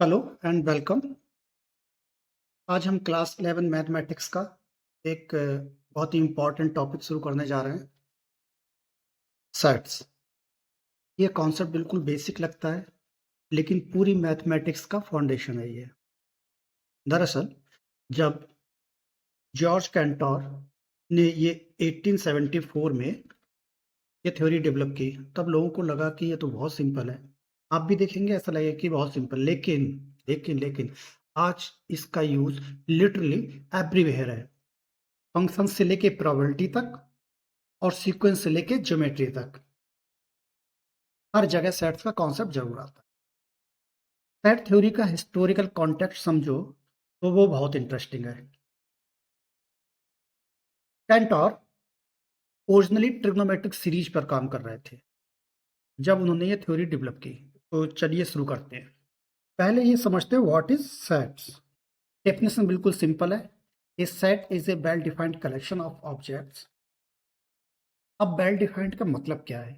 Hello and welcome. आज हम class 11 mathematics का एक बहुत ही इम्पोर्टेंट टॉपिक शुरू करने जा रहे हैं, सेट्स। ये कॉन्सेप्ट बिल्कुल बेसिक लगता है, लेकिन पूरी मैथमेटिक्स का फाउंडेशन है ये। दरअसल जब जॉर्ज कैंटोर ने ये 1874 में ये थ्योरी डेवलप की, तब लोगों को लगा कि ये तो बहुत सिंपल है। आप भी देखेंगे ऐसा लगेगा कि बहुत सिंपल, लेकिन आज इसका यूज लिटरली एवरीवेयर है। फंक्शन से लेके प्रोबेबिलिटी तक और सीक्वेंस से लेके ज्योमेट्री तक हर जगह सेट्स का कॉन्सेप्ट जरूर आता है। सेट थ्योरी का हिस्टोरिकल कॉन्टेक्स्ट समझो तो वो बहुत इंटरेस्टिंग है। कैंटोर ओरिजिनली ट्रिग्नोमेट्रिक सीरीज पर काम कर रहे थे जब उन्होंने ये थ्योरी डेवलप की। तो चलिए शुरू करते हैं। पहले ये समझते हैं व्हाट इज सेट्स। डेफिनेशन बिल्कुल सिंपल है। A set is a well defined collection of objects. अब वेल डिफाइंड का मतलब क्या है?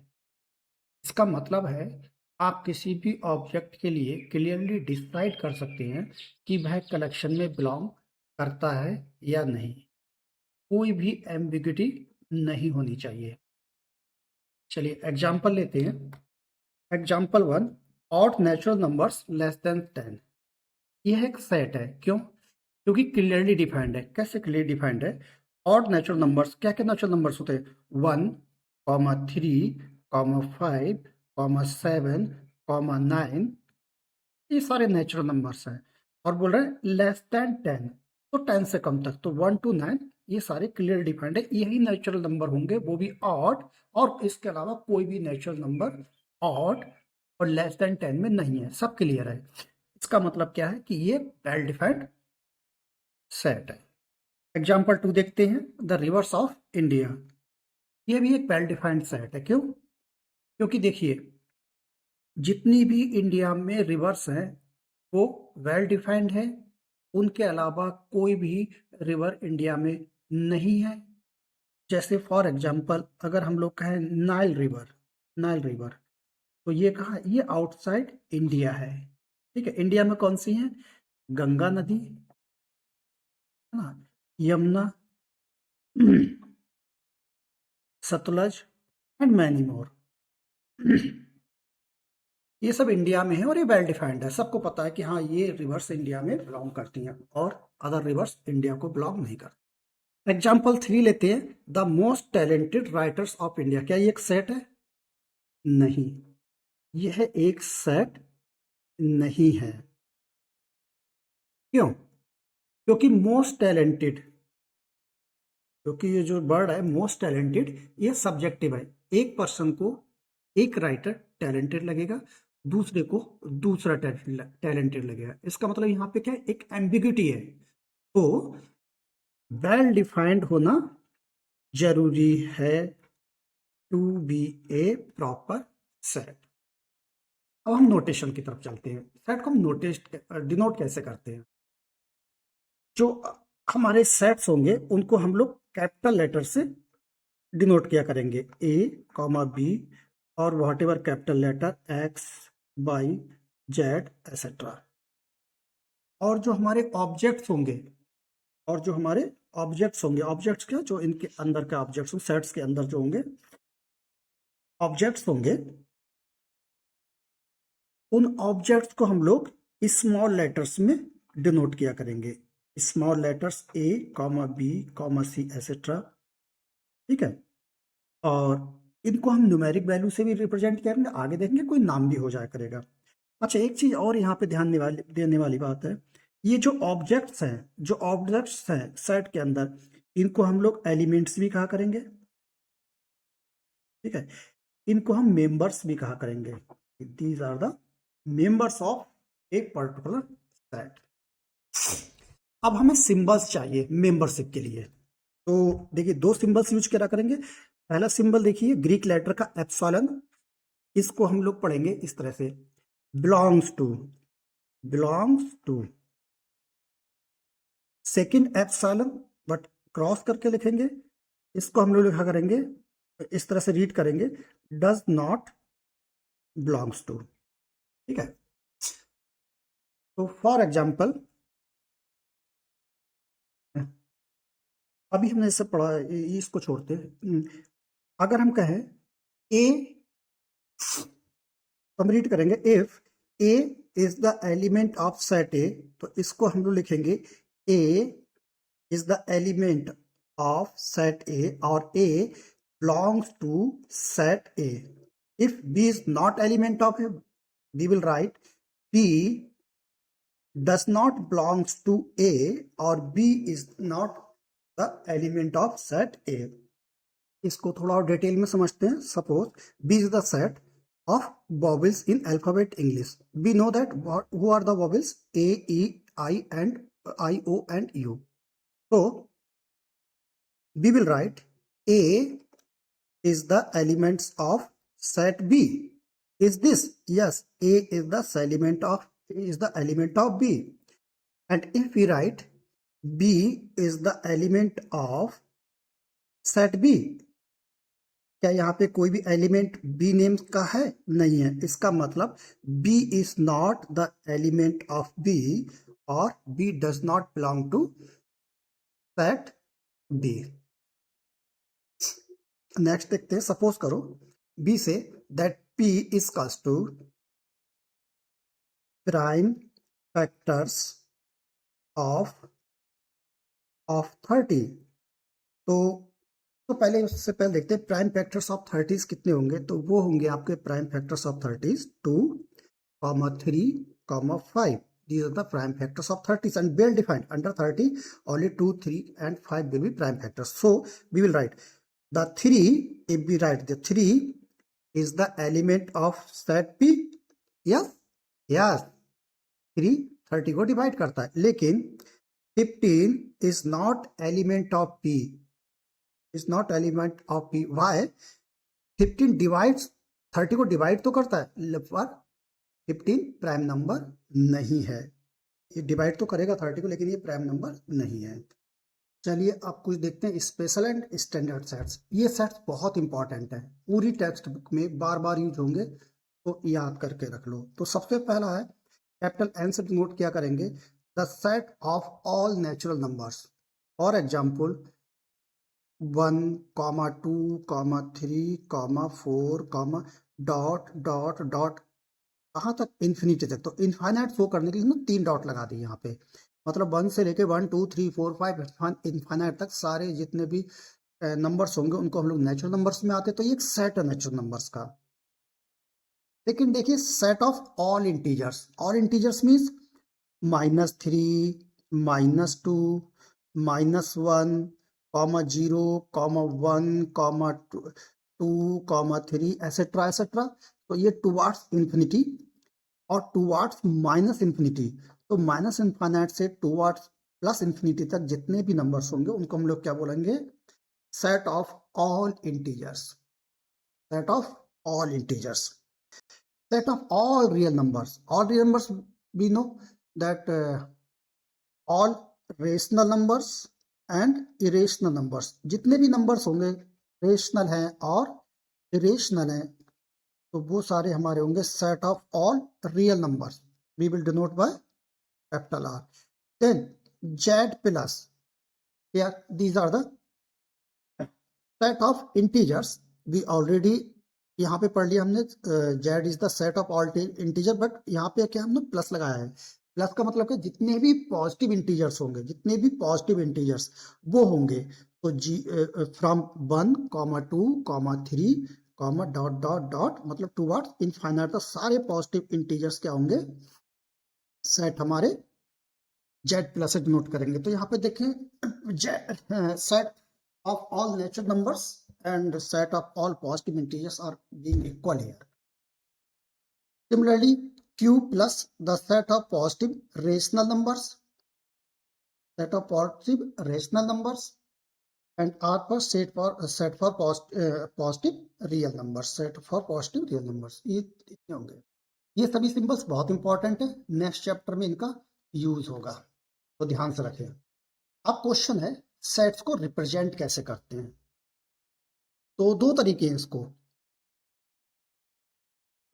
इसका मतलब है आप किसी भी ऑब्जेक्ट के लिए क्लियरली डिसाइड कर सकते हैं कि वह कलेक्शन में बिलोंग करता है या नहीं। कोई भी एम्बिग्युइटी नहीं होनी चाहिए। चलिए एग्जांपल लेते हैं। Example 1, odd natural numbers less than 10। यह एक सेट है। क्यों? क्योंकि क्लियरली डिफाइंड है। कैसे क्लियरली डिफाइंड है? ऑड नेचुरल नंबर्स, क्या क्या नेचुरल नंबर्स होते हैं? 1, 3, 5, 7, 9। ये सारे नेचुरल नंबर्स हैं। और बोल रहे हैं लेस देन 10, तो 10 से कम तक, तो 1 to 9 ये सारे क्लियर डिफाइंड है। यही नेचुरल नंबर होंगे, वो भी ऑड। और इसके अलावा कोई भी नेचुरल नंबर ऑड और लेस देन 10 में नहीं है। सब क्लियर है। इसका मतलब क्या है कि ये वेल डिफाइंड सेट है। एग्जाम्पल 2 देखते हैं, द रिवर्स ऑफ इंडिया। ये भी एक वेल डिफाइंड सेट है। क्यों? क्योंकि देखिए, जितनी भी इंडिया में रिवर्स हैं वो वेल डिफाइंड है। उनके अलावा कोई भी रिवर इंडिया में नहीं है। जैसे फॉर एग्जांपल अगर हम लोग कहें नाइल रिवर, तो ये कहाँ? ये आउटसाइड इंडिया है। ठीक है, इंडिया में कौन सी है? गंगा नदी, है ना, Yamuna, Sutlej and many more. ये सब इंडिया में है और ये वेल डिफाइंड है। सबको पता है कि हाँ, ये रिवर्स इंडिया में बिलोंग करती हैं और अदर रिवर्स इंडिया को बिलोंग नहीं करती। एग्जाम्पल 3 लेते हैं, the most talented writers of India. क्या ये एक सेट है? नहीं, यह एक सेट नहीं है। क्यों? क्योंकि मोस्ट टैलेंटेड, क्योंकि ये जो वर्ड है मोस्ट टैलेंटेड, ये सब्जेक्टिव है। एक पर्सन को एक राइटर टैलेंटेड लगेगा, दूसरे को दूसरा टैलेंटेड लगेगा। इसका मतलब यहाँ पे क्या है? एक एम्बिग्यूटी है। तो वेल डिफाइंड होना जरूरी है to be a proper set. अब हम नोटेशन की तरफ चलते हैं। सेट को हम डिनोट कैसे करते हैं? जो हमारे सेट्स होंगे उनको हम लोग कैपिटल लेटर से डिनोट किया करेंगे, ए कॉमा बी और whatever capital letter X, Y, Z etcetera. और जो हमारे ऑब्जेक्ट्स होंगे ऑब्जेक्ट्स क्या, जो इनके अंदर के ऑब्जेक्ट्स होंगे, सेट्स के अंदर जो होंगे ऑब्जेक्ट्स होंगे, उन ऑब्जेक्ट्स को हम लोग स्मॉल लेटर्स में डिनोट किया करेंगे। Small letters A comma B comma C etcetera. ठीक है, और इनको हम न्यूमेरिक वैल्यू से भी रिप्रेजेंट करेंगे। आगे देखेंगे कोई नाम भी हो जाया करेगा। अच्छा, एक चीज और यहाँ पे ध्यान देने वाली बात है। ये जो ऑब्जेक्ट्स हैं सेट के अंदर, इनको हम लोग एलिमेंट्स भी कहा करेंगे। ठीक है, इनको हम मेंबर्स भी कहा करेंगे। These are the members of एक पर्टिकुलर सेट। अब हमें सिंबल्स चाहिए मेंबरशिप के लिए। तो देखिए, दो सिंबल्स यूज करा करेंगे। पहला सिंबल देखिए, ग्रीक लेटर का एप्सिलॉन। इसको हम लोग पढ़ेंगे इस तरह से, belongs to. Second epsilon, but cross करके लिखेंगे। इसको हम लोग लिखा करेंगे, इस तरह से रीड करेंगे, डज नॉट बिलोंग्स टू। ठीक है, तो फॉर एग्जाम्पल अभी हमने इससे पढ़ा, इसको छोड़ते हैं। अगर हम कहें ए, हम रीड करेंगे if A is the element of set A, तो इसको हम लोग लिखेंगे A is the element of set A और A belongs to set A. If B is not element of A, we will write B does not belongs to A or B is not the element of set A. इसको थोड़ा और detail में समझते हैं। Suppose B is the set of vowels in alphabet English. We know that who are the vowels A, E, I and I, O and U. So we will write A is the elements of set B. Is this? Yes, A is the element of B. And if we write B is the element of set B, क्या यहाँ पे कोई भी element B name का है? नहीं है। इसका मतलब B is not the element of B और B does not belong to set B. Next देखते हैं। सपोज करो बी से that P is equals to prime factors of 30। तो पहले उससे पहले देखते हैं प्राइम फैक्टर्स ऑफ 30 कितने होंगे। तो वो होंगे आपके prime factors of 30 2, 3, 5। These are the prime factors of 30 and well defined. Under 30, only 2, 3 and 5 will be prime factors. So we will write the 3. If we write the 3 is the element of set P. Yes, yes. 3 30 को divide करता है, लेकिन 15 is not element of P. Is not element of P. Why? 15 divides 30 को divide तो करता है पर 15 prime number नहीं है। ये डिवाइड तो करेगा 30 को, लेकिन ये प्राइम नंबर नहीं है। चलिए अब कुछ देखते हैं स्पेशल एंड स्टैंडर्ड सेट्स। ये सेट्स बहुत इंपॉर्टेंट है, पूरी टेक्स्ट बुक में बार बार यूज होंगे, तो याद करके रख लो। तो सबसे पहला है कैपिटल एन से डिनोट क्या करेंगे? The set of all natural numbers. For example 1, 2, 3, 4, dot dot dot कहाँ तक? इन्फिनिटी तक। तो इनफाइनाइट शो करने के लिए ना 3 डॉट लगा दी यहाँ पे। मतलब 1 से लेके 1, 2, 3, 4, 5 इनफाइनाइट तक सारे जितने भी नंबर्स होंगे उनको हम लोग नेचुरल नंबर्स में आते हैं। तो ये एक सेट है नेचुरल नंबर्स का। लेकिन देखिए set of all integers. All integers means -3, -2, -1, -0, -1, -2, 3 etcetera etcetera. तो ये टुवार्ड्स इंफिनिटी और टुवार्ड्स माइनस इंफिनिटी। तो माइनस इनफाइनाइट से टुवार्ड्स प्लस इंफिनिटी तक जितने भी नंबर्स होंगे उनको हम लोग क्या बोलेंगे? Set of all integers. Set of all integers. Set of all real numbers. All real numbers we know that all rational numbers and irrational numbers. जितने भी नंबर्स होंगे रेशनल हैं और इरेशनल हैं, तो वो सारे हमारे होंगे set of all real numbers. We will denote by capital R. Then Z plus, these are the set of integers. We already यहाँ पे पढ़ लिया हमने, Z is the set of all integer, but यहाँ पे क्या हमने प्लस लगाया है। प्लस का मतलब कि जितने भी पॉजिटिव इंटीजर्स होंगे, जितने भी पॉजिटिव इंटीजर्स वो होंगे। तो जी फ्रॉम 1, 2, 3, डॉट डॉट डॉट मतलब टुवर्ड्स इनफाइनाइट तक सारे पॉजिटिव इंटीजर्स क्या होंगे? सेट हमारे जेड प्लस से डिनोट करेंगे। तो यहाँ पे देखें set of all natural numbers and set of all positive integers are being equal here. Similarly, Q plus the set of positive rational numbers, set of positive rational numbers, and R for set for positive real numbers, set for positive real numbers. ये इतने होंगे। ये सभी symbols बहुत important है, next chapter में इनका use होगा, तो ध्यान से रखें। अब क्वेश्चन है सेट्स को रिप्रेजेंट कैसे करते हैं। तो 2 तरीके हैं इसको।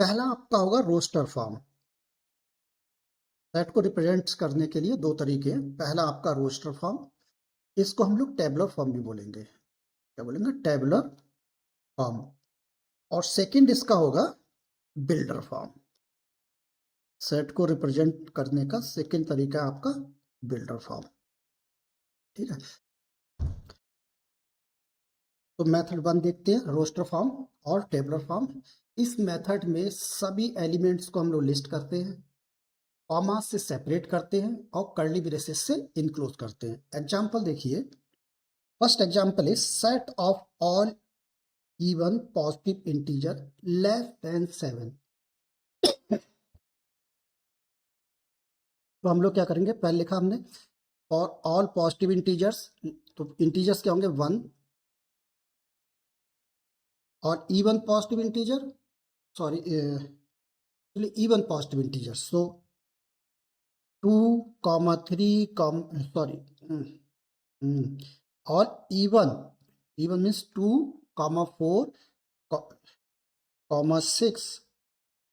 पहला आपका होगा रोस्टर फॉर्म। सेट को रिप्रेजेंट करने के लिए दो तरीके हैं। पहला आपका रोस्टर फॉर्म, इसको हम लोग टेबुलर फॉर्म भी बोलेंगे। क्या बोलेंगे? Tabular form. और सेकंड इसका होगा बिल्डर फॉर्म। सेट को रिप्रेजेंट करने का सेकंड तरीका है आपका बिल्डर फॉर्म। ठीक है, तो मेथड 1 देखते हैं, रोस्टर फॉर्म और टेबुलर फॉर्म। इस मेथड में सभी एलिमेंट्स को हम लोग लिस्ट करते हैं, कॉमा से सेपरेट करते हैं और कर्ली ब्रेसेस से इनक्लोज करते हैं। एग्जांपल देखिए, first example is set of all even positive integer less than 7। तो हम लोग क्या करेंगे, पहले लिखा हमने और ऑल पॉजिटिव इंटीजर्स, तो इंटीजर्स क्या होंगे 1, और even positive integer, sorry even positive integers, so 2, 3, sorry और इवन मीन्स 2, 4, 6,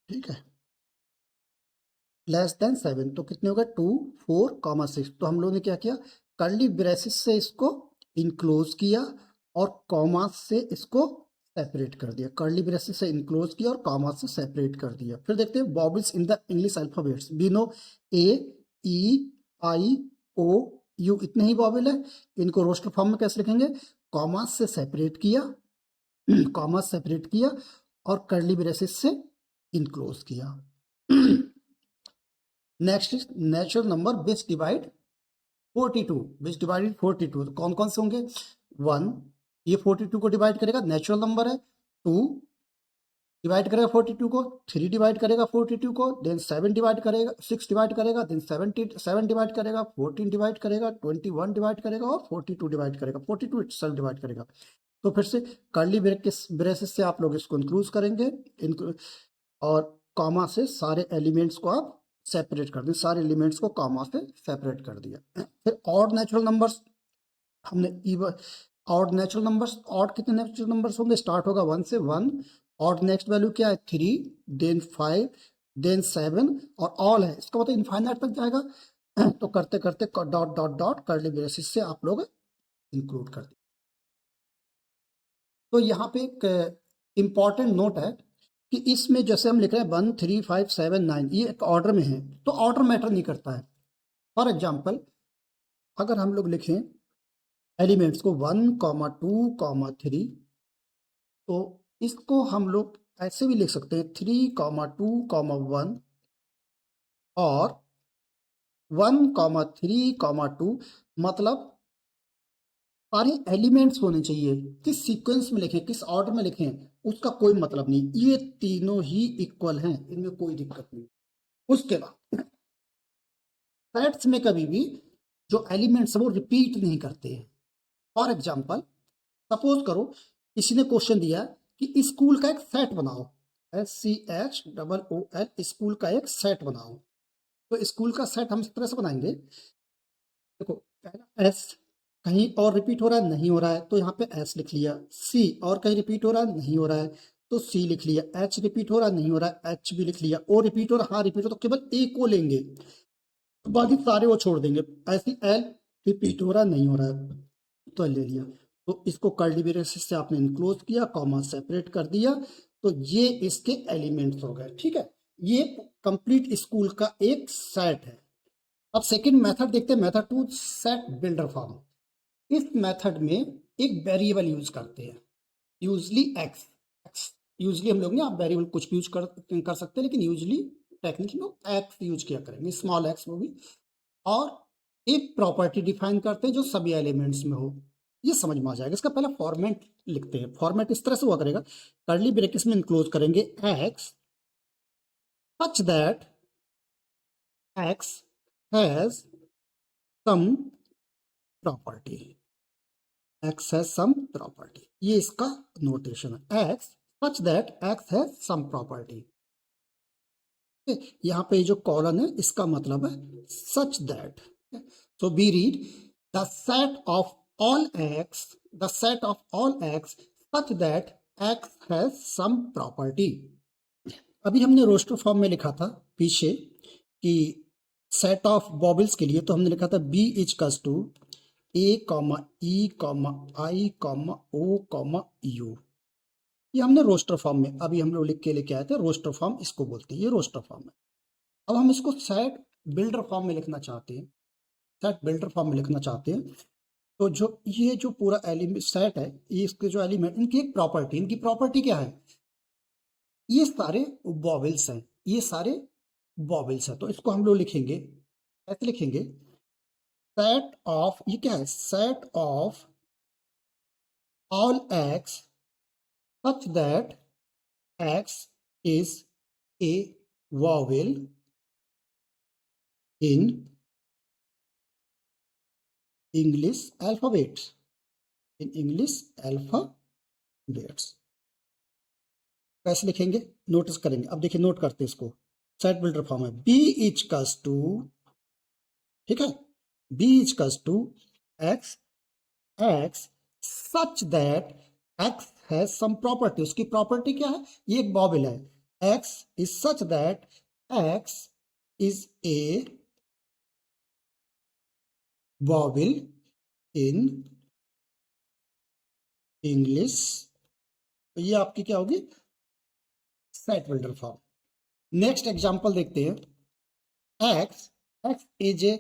ठीक है, लेस देन 7, तो कितने होगा 2, 4, 6। तो हम लोगों ने क्या किया, कर्ली ब्रेसिस से इसको इनक्लोज किया और कॉमा से इसको सेपरेट कर दिया। कर्ली ब्रेसिस से इनक्लोज किया और कॉमा से सेपरेट कर दिया। फिर देखते हैं vowels in the English alphabets. We know A, E, I, O, U, इतने ही वॉवेल है। इनको रोस्टर फॉर्म में कैसे लिखेंगे, कॉमा से सेपरेट किया, कॉमा सेपरेट किया और कर्ली ब्रेसिस से इनक्लोज किया। Next is natural number which divide 42, which divided 42। तो कौन कौन से होंगे, 1 ये 42 को डिवाइड करेगा, नेचुरल नंबर है। 2 डिवाइड करेगा 42 को, 3 डिवाइड करेगा 42 को, देन 7 डिवाइड करेगा, 6 डिवाइड करेगा, देन 7 डिवाइड करेगा, 14 डिवाइड करेगा, 21 डिवाइड करेगा और 42 डिवाइड करेगा, 42 इटसेल्फ डिवाइड करेगा। तो फिर से कर्ली ब्रेसेस से आप लोग इसको इंक्लूज करेंगे, और कॉमा से सारे एलिमेंट्स को आप सेपरेट कर दें, सारे एलिमेंट्स को कॉमा से सेपरेट कर दिया। फिर ऑड नेचुरल नंबर्स हमने even, odd natural numbers, odd कितने नेचुरल नंबर्स होंगे, स्टार्ट होगा 1 से, 1, ऑड नेक्स्ट वैल्यू क्या है 3, देन 5, देन 7 और ऑल है, इसका मतलब इनफाइनाइट तक जाएगा। तो करते करते dot dot dot curly braces से आप लोग इंक्लूड कर दिए। तो यहाँ पे एक इंपॉर्टेंट नोट है कि इसमें जैसे हम लिख रहे हैं 1, 3, 5, 7, 9, ये एक ऑर्डर में है, तो ऑर्डर मैटर नहीं करता है। फॉर एग्जाम्पल अगर हम लोग लिखें एलिमेंट्स को 1, 2, 3, तो इसको हम लोग ऐसे भी लिख सकते हैं 3, 2, 1 और 1, 3, 2, मतलब सारे एलिमेंट्स होने चाहिए। किस सीक्वेंस में लिखें, किस ऑर्डर में लिखें, उसका कोई मतलब नहीं, ये तीनों ही इक्वल हैं, इनमें कोई दिक्कत नहीं। उसके बाद सेट्स में कभी भी जो एलिमेंट्स वो रिपीट नहीं करते हैं। फॉर एग्जाम्पल सपोज करो किसी ने क्वेश्चन दिया कि स्कूल का एक सेट बनाओ, SCHOOL, स्कूल का एक सेट बनाओ। तो स्कूल का सेट हम इस तरह से बनाएंगे, देखो पहला एस कहीं और रिपीट हो रहा है, नहीं हो रहा है, तो यहाँ पे एस लिख लिया। सी और कहीं रिपीट हो रहा है, नहीं हो रहा है, तो सी लिख लिया। एच रिपीट हो रहा है, नहीं हो रहा है, एच भी लिख लिया। ओ रिपीट हो रहा है, हाँ रिपीट हो, तो केवल ए को लेंगे, बाकी सारे वो छोड़ देंगे। ऐसी एल रिपीट हो रहा है, नहीं हो रहा है, तो ले लिया। तो इसको कर्ली ब्रेसेस से आपने इनक्लोज किया, कॉमा सेपरेट कर दिया, तो ये इसके एलिमेंट्स हो गए। ठीक है, ये कंप्लीट स्कूल का एक सेट है। अब सेकंड मेथड देखते हैं, मेथड 2, सेट बिल्डर फॉर्म। इस मेथड में एक वेरिएबल यूज करते हैं, यूजली एक्स। यूजली हम लोग ना, आप वेरिएबल कुछ भी यूज कर सकते हैं, लेकिन यूजली टेक्निकली लोग एक्स यूज किया करेंगे, स्मॉल एक्स वो भी। और एक प्रॉपर्टी डिफाइन करते हैं जो सभी एलिमेंट्स में हो, ये समझ में आ जाएगा। इसका पहला फॉर्मेट लिखते हैं। फॉर्मेट इस तरह से हुआ करेगा, कर्ली ब्रैकेट्स में इनक्लोज करेंगे x such that X has some property, x has some property, ये इसका नोटेशन है। X such that X has some property. यहाँ पे जो कॉलन है इसका मतलब है such that. So we read the set of all x, the set of all x such that x has some property। अभी हमने रोस्टर फॉर्म में लिखा था पीछे कि सेट ऑफ वॉवेल्स के लिए तो हमने लिखा था B equals to A comma E comma I comma O comma U. ये हमने रोस्टर फॉर्म में अभी हम लोग लिख के लेके आए थे, रोस्टर फॉर्म इसको बोलते हैं, ये रोस्टर फॉर्म है। अब हम इसको सेट बिल्डर फॉर्म में लिखना चाहते हैं, सेट बिल्डर फॉर्म में लिखना चाहते हैं। तो जो ये जो पूरा एलिमेंट सेट है, ये इसके जो एलिमेंट, इनकी एक प्रॉपर्टी, इनकी प्रॉपर्टी क्या है, ये सारे वॉवेल्स हैं, ये सारे वॉवेल्स हैं। तो इसको हम लोग लिखेंगे, ऐसे लिखेंगे, सेट ऑफ, ये क्या है, set of all x such that X is a vowel in English alphabets, in English alphabets. कैसे लिखेंगे, नोटिस करेंगे। अब देखिए, नोट करते हैं इसको, सेट बिल्डर फॉर्म है बी इजकल्स टू, ठीक है, B equals to X, X such that X has some property, उसकी प्रॉपर्टी क्या है, ये एक वॉवेल है, X is such that X is a vowel in English. तो ये आपकी क्या होगी, set builder form. Next example देखते हैं, x, x is a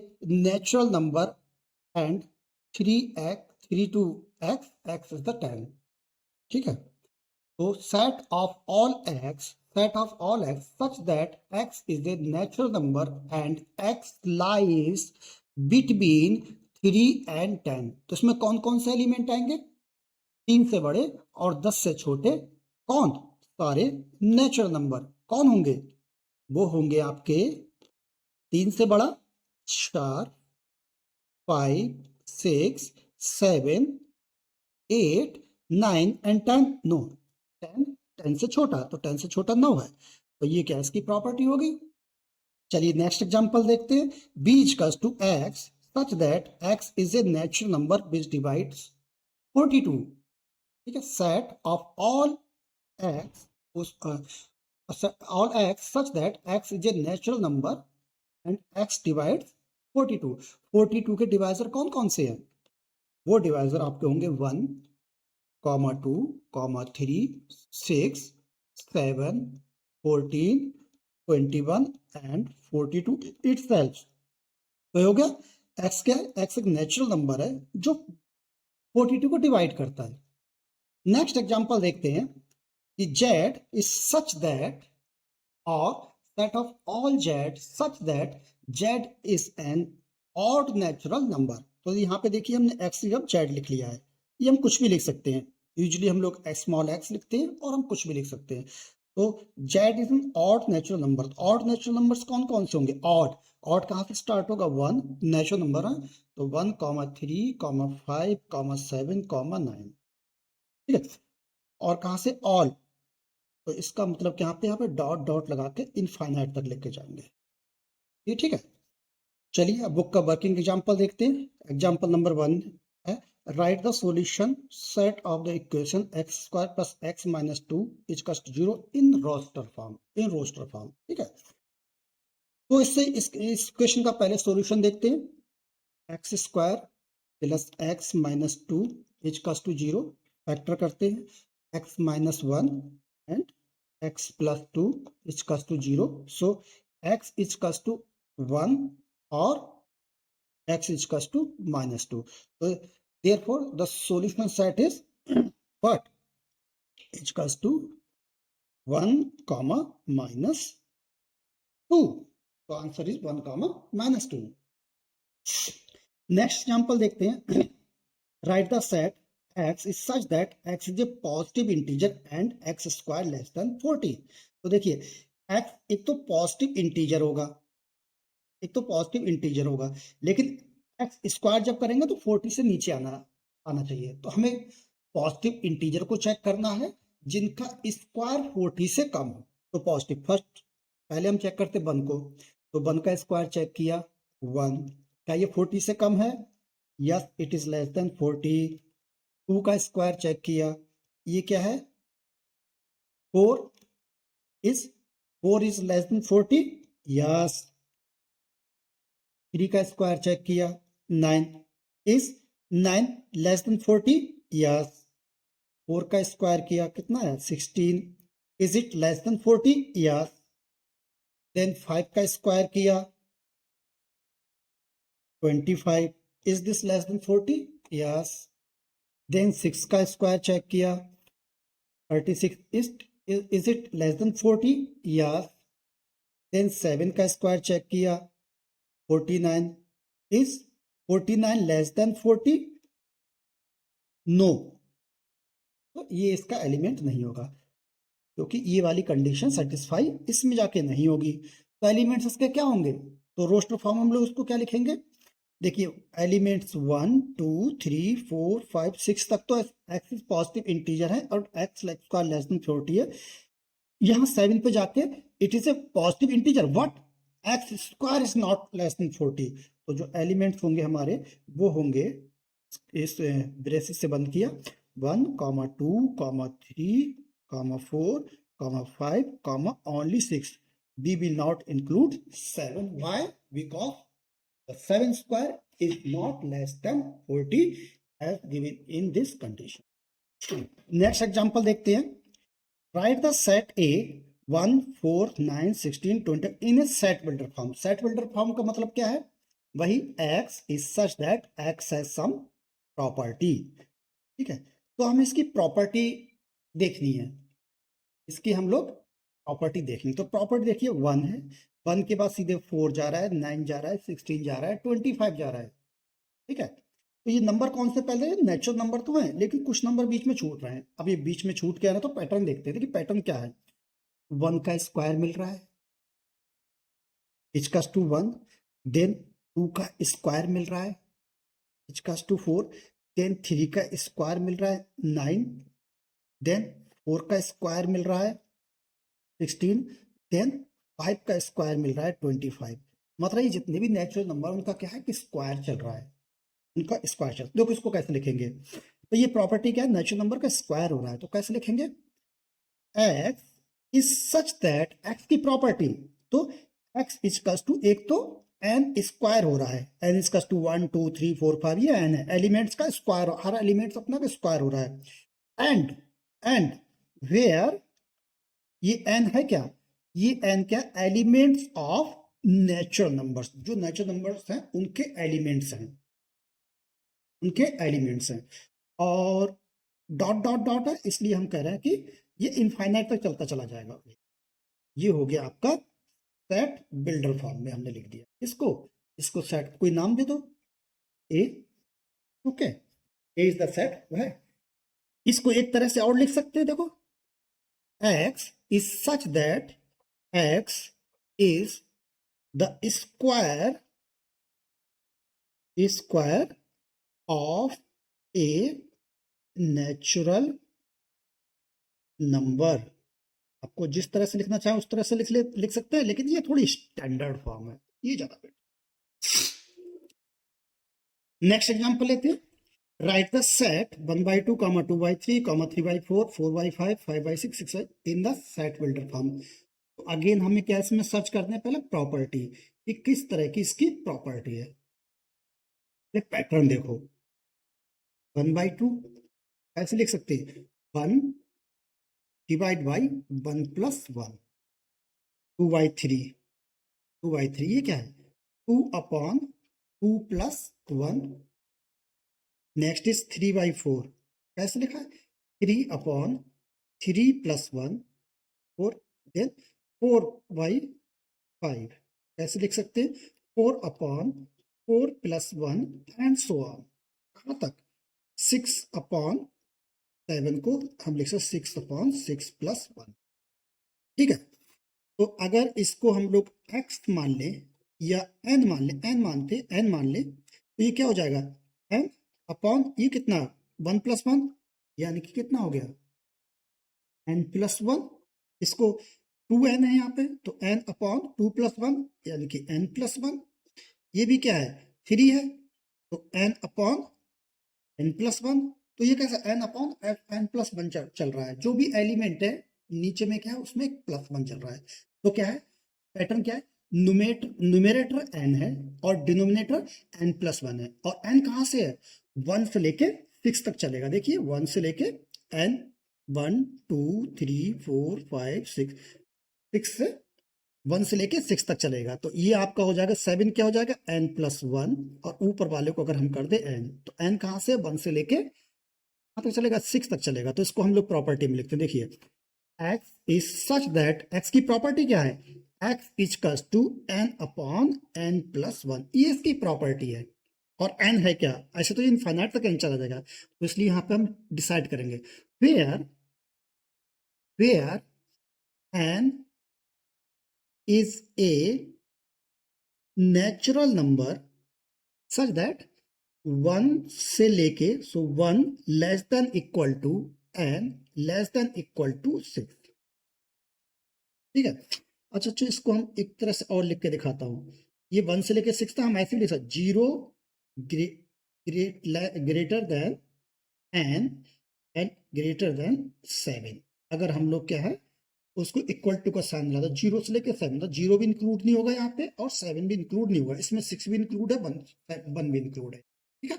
natural number and 3x, 3 to x, x is the 10, ठीक है। तो set of all x, set of all x such that x is a natural number and x lies between 3 and 10। तो इसमें कौन कौन से element आएंगे, 3 से बड़े और 10 से छोटे, कौन, सारे नेचुरल नंबर। कौन होंगे, वो होंगे आपके 3 से बड़ा 4, 5, 6, 7, 8, 9 एंड 10, नो 10, 10 से छोटा, तो 10 से छोटा 9 है, तो ये क्या इसकी प्रॉपर्टी होगी। चलिए नेक्स्ट एग्जांपल देखते हैं, b equals to x such that x is a natural number which divides 42, ठीक है, set of all x, all x such that x is a natural number and x divides 42। 42 के divisor कौन कौन से हैं, वो डिवाइजर आपके होंगे 1, 2, 3, 6, 7, 14, 21 एंड 42 इटसेल्फ। तो हो गया, x क्या है, x एक नेचुरल नंबर है जो 42 को डिवाइड करता है। नेक्स्ट एग्जांपल देखते हैं कि z is such that, or set of all z such that z is an odd natural number। तो यहाँ पे देखिए हमने x की जगह z लिख लिया है, ये हम कुछ भी लिख सकते हैं, यूजुअली हम लोग स्मॉल x लिखते हैं और हम कुछ भी लिख सकते हैं। तो z is an odd natural number. Odd natural numbers कौन कौन से होंगे, ऑड, ऑड कहाँ से स्टार्ट होगा, 1 नेचुरल नंबर है, तो 1, 3, 5, 7, 9, ठीक है। और कहाँ से ऑल, तो इसका मतलब कि यहाँ पे डॉट डॉट लगा के इनफाइनाइट तक लेके जाएंगे, ये ठीक है। चलिए अब बुक का वर्किंग एग्जांपल देखते हैं। एग्जांपल नंबर 1 है, write the solution set of the equation x square plus x minus 2 equals to 0 in roster form, in roster form, ठीक है। तो इससे इस इक्वेशन का पहले सॉल्यूशन देखते हैं, x square plus x minus 2 equals to 0, factor करते हैं x minus 1 and x plus 2 is equals to 0, so x is equals to 1 or x is equals to minus 2, so therefore the solution set is what, is equals to 1 comma minus 2, so answer is 1 comma minus 2। next example देखते हैं, write the set x is such that x is a positive integer and x square less than 40। तो देखिए x एक तो positive integer होगा, एक तो positive integer होगा, लेकिन x स्क्वायर जब करेंगे तो 40 से नीचे आना चाहिए। तो हमें पॉजिटिव इंटीजर को चेक करना है जिनका स्क्वायर 40 से कम हो, तो पॉजिटिव फर्स्ट पहले हम चेक करते 1 को, तो 1 का स्क्वायर चेक किया 1, क्या ये 40 से कम है, yes it is less than 40। 2 का स्क्वायर चेक किया, ये क्या है 4 इज लेस देन 40, यस 3 का स्क्वायर चेक किया 9, इज 9 लेस देन 40? यस। 4 का स्क्वायर किया कितना है 16, is it less than 40? Yes. Then 5 का स्क्वायर किया 25, is this less than 40? Yes. Then 6 का स्क्वायर चेक किया 36, is it less than 40? Yes. Then 7 का स्क्वायर चेक किया 49, इज 49 लेस देन 40? नो। तो ये इसका एलिमेंट नहीं होगा क्योंकि ये वाली कंडीशन सेटिस्फाई इसमें जाके नहीं होगी। तो एलिमेंट्स इसके क्या होंगे? तो रोस्टर फॉर्म हम लोग उसको क्या लिखेंगे? देखिए एलिमेंट्स 1 2 3 4 5 6 तक तो एक्स इज पॉजिटिव इंटीजर है और एक्स स्क्वायर लेस देन 40 है। यहाँ 7 पे जाके it is a positive integer, what? X square is not less than 40। तो जो एलिमेंट्स होंगे हमारे वो होंगे, इस ब्रेसिस से बंद किया 1 2 3 4 5 only 6, we will not include 7. Why? Because the 7 square is not less than 40 as given in this condition. Next example देखते हैं। Write the set A 1 4 9 16 20 in A set builder form. Set builder form का मतलब क्या है? वही x is such that x has some property. ठीक है, तो हमें इसकी प्रॉपर्टी देखनी है, इसकी हम लोग प्रॉपर्टी देखेंगे। तो प्रॉपर्टी देखिए 1 है, 1 के बाद सीधे 4 जा रहा है, 9 जा रहा है, 16 जा रहा है, 25 जा रहा है। ठीक है, तो ये नंबर कौन से पहले? नेचुरल नंबर तो है लेकिन कुछ नंबर बीच में छूट रहे हैं। अब ये बीच में छूट गया ना तो पैटर्न देखते हैं। देखिए पैटर्न क्या है, 1 का स्क्वायर मिल रहा है इचकस टू 1, देन 2 का स्क्वायर मिल रहा है इचकस टू 4, देन 3 का स्क्वायर मिल रहा है 9, देन 4 का स्क्वायर मिल रहा है 16, देन 5 का स्क्वायर मिल रहा है 25। मतलब ये जितने भी नेचुरल नंबर उनका क्या है कि स्क्वायर चल रहा है, उनका स्क्वायर चल। देखो इसको कैसे लिखेंगे, तो ये प्रॉपर्टी क्या है? नेचुरल नंबर का स्क्वायर हो रहा है, तो कैसे लिखेंगे? x is such that x की प्रॉपर्टी, तो x इजकल्स टू, एक तो n स्क्वायर हो रहा है, n इजकल्स टू 1 2 3 4 5, ये n है, एलिमेंट्स का स्क्वायर, हर एलिमेंट्स अपना का स्क्वायर हो रहा है। एंड वेयर ये n है क्या? ये n क्या? एलिमेंट्स ऑफ नेचुरल नंबर्स, जो नेचुरल नंबर्स हैं उनके एलिमेंट्स हैं, उनके एलिमेंट्स हैं। और डॉट डॉट डॉट है इसलिए हम कह रहे हैं कि ये इनफाइनाइट तक चलता चला जाएगा। ये हो गया आपका सेट बिल्डर फॉर्म में हमने लिख दिया इसको। इसको सेट कोई नाम दे दो, A. Okay, A is the set है। इसको एक तरह से और लिख सकते हैं, देखो x is such that x is the square of a natural number। आपको जिस तरह से लिखना चाहे उस तरह से लिख सकते हैं, लेकिन ये थोड़ी स्टैंडर्ड फॉर्म है, ये ज्यादा बेटर। नेक्स्ट एग्जांपल लेते हैं। Write the set 1/2, 2/3, 3/4, 4/5, 5/6, 6 in the set builder form. तो अगेन हमें क्या इसमें सर्च करना है? पहले प्रॉपर्टी, कि किस तरह की इसकी प्रॉपर्टी है। पैटर्न देखो 1/2 ऐसे लिख सकते हैं, 1 डिवाइड बाई 1 + 1, 2/3, 2/3 ये क्या है? 2/2 + 1। नेक्स्ट इज 3/4, कैसे लिखा है? 3/3 + 1 4, देन 4/5 कैसे लिख सकते हैं? 4/4 + 1 एंड सो ऑन। कहाँ तक? 6/7 को हम लिख सकते 6/6 + 1। ठीक है, तो अगर इसको हम लोग x मान लें या n मान लें, n मान लें तो ये क्या हो जाएगा? n अपॉन ये कितना 1 + 1, यानी कि कितना हो गया n + 1। इसको 2n है यहाँ पे, तो n/2 + 1 यानी कि n + 1। ये भी क्या है? 3 है, तो n/n + 1। तो ये कैसा n/n + 1 चल रहा है। जो भी एलिमेंट है नीचे में क्या है उसमें +1 चल रहा है। तो क्या है पैटर्न? क्या है? न्यूमेरेटर n है और डिनोमिनेटर n+1 है, और n कहाँ से है, 1 से लेके 6 तक चलेगा। देखिए 1 से लेके n, 1 2 3 4 5 6, 6 से 1 से लेके 6 तक चलेगा। तो ये आपका हो जाएगा 7, क्या हो जाएगा n+1, और ऊपर वाले को अगर हम कर दे n, तो n कहाँ से 1 से लेके कहाँ तक चलेगा, 6 तक चलेगा। तो इसको हम लोग प्रॉपर्टी में लिखते हैं। देखिए x is such that, x की प्रॉपर्टी क्या है, x इक्वल्स टू n/n+1, ये इसकी प्रॉपर्टी है। और n है क्या, ऐसे तो इनफाइनाइट तक n चला जाएगा, तो इसलिए यहाँ पे हम डिसाइड करेंगे where n is a natural number such that 1 से लेके, so 1 less than equal to n less than equal to 6। ठीक है। अच्छा, इसको हम एक तरह से और लिख के दिखाता हूँ। ये 1 से लेके 6 था, हम ऐसे भी लिख सकते, 0 greater than n and greater than 7। अगर हम लोग क्या है उसको इक्वल टू का साइन लगाता, 0 से लेके 7, मतलब 0 भी इंक्लूड नहीं होगा यहाँ पे और 7 भी इंक्लूड नहीं होगा, इसमें 6 भी इंक्लूड है, 1 भी इंक्लूड है। ठीक है।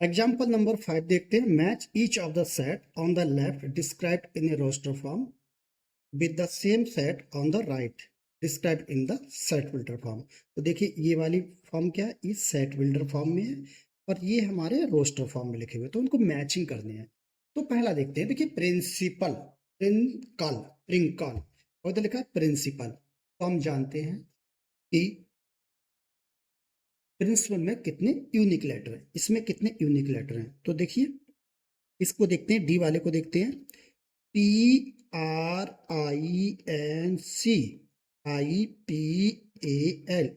एग्जाम्पल नंबर 5 देखते हैं। Match each of the set on the left described in a roster form with the same set on the right described in the set builder form। तो देखिए ये वाली फॉर्म क्या है, इस सेट बिल्डर फॉर्म में है और ये हमारे रोस्टर फॉर्म में लिखे हुए, तो उनको मैचिंग करने हैं। तो पहला देखते हैं, देखिए प्रिंसिपल, प्रिंकल और इधर लिखा है प्रिंसिपल। तो हम जानते हैं कि प्रिंसिपल में कितने यूनिक लेटर हैं, इसमें कितने यूनिक लेटर हैं। तो देखिए इसको देखते हैं, डी वाले को देखते हैं, PRINCIPAL,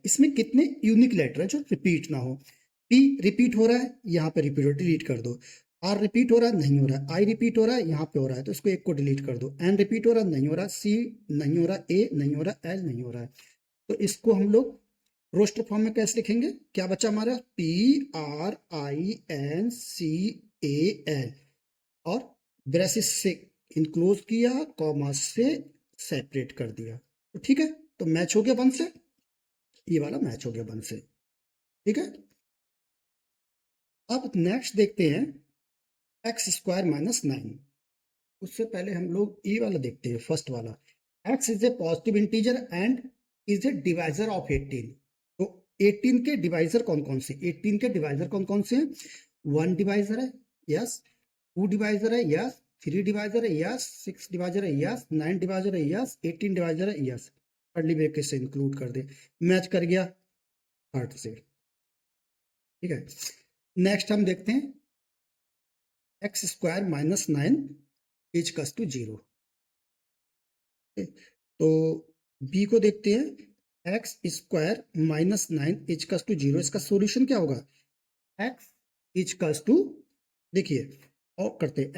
इसमें कितने यूनिक लेटर है जो रिपीट ना हो। P रिपीट हो रहा है, यहाँ पे रिपीट हो, डिलीट कर दो। R रिपीट हो रहा है, नहीं हो रहा है। I रिपीट हो रहा है, यहाँ पे हो रहा है, तो इसको एक को डिलीट कर दो। N रिपीट हो रहा है, नहीं हो रहा। C नहीं हो रहा, A नहीं हो रहा, L नहीं हो रहा है। तो इसको हम लोग रोस्टर फॉर्म में कैसे लिखेंगे, क्या बचा हमारा, PRINCAL और ब्रेसिस से इनक्लोज किया, कॉमा से सेपरेट कर दिया। तो ठीक है, तो मैच हो गया 1 से, ये वाला मैच हो गया 1 से। ठीक है। अब नेक्स्ट देखते हैं x² - 9। उससे पहले हम लोग ये वाला देखते हैं, फर्स्ट वाला। x is A positive integer and is a divisor of 18। तो 18 के डिवाइजर कौन कौन से, 18 के डिवाइजर कौन कौन से हैं, 1 डिवाइजर है, यस, 2 डिवाइजर है, यस, 3 डिवाइजर है, यस, 6 डिवाइजर है, यस, 9 डिवाइजर है, यस, 18 डिवाइजर है, यस। कर्ली ब्रैकेट से इंक्लूड कर दे, मैच कर गया हार्ट से। ठीक है। नेक्स्ट हम देखते हैं x² - 9 इक्वल्स टू 0। तो b को देखते हैं, x² - 9 इक्वल्स टू 0। इसका सॉल्यूशन क्या होगा, x इक्वल्स टू, देखिए और करते हैं,